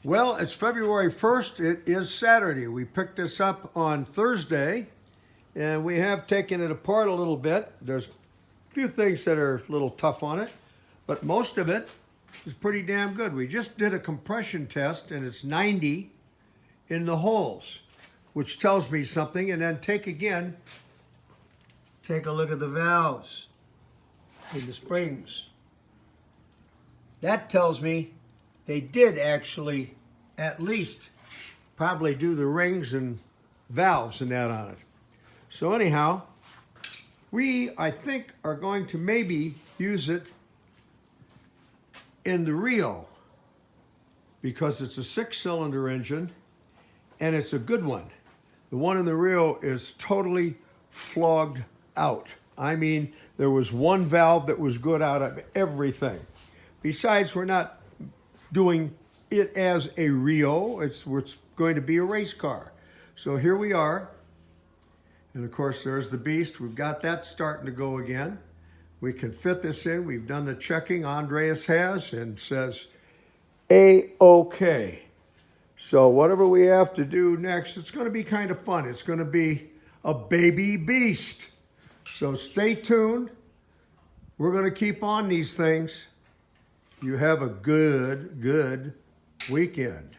Well, it's February 1st. It is Saturday. We picked this up on Thursday, and we have taken it apart a little bit. There's a few things that are a little tough on it, but most of it is pretty damn good. We just did a compression test, and it's 90 in the holes, which tells me something. And then take a look at the valves and the springs. That tells me they did actually at least probably do the rings and valves and that on it. So anyhow, I think, are going to maybe use it in the REO because it's a 6-cylinder engine and it's a good one. The one in the REO is totally flogged out. I mean, there was one valve that was good out of everything. Besides, we're not doing it as a REO. It's going to be a race car. So here we are. And of course, there's the beast. We've got that starting to go again. We can fit this in. We've done the checking. Andreas has and says, A-OK. So whatever we have to do next, it's going to be kind of fun. It's going to be a baby beast. So stay tuned. We're going to keep on these things. You have a good weekend.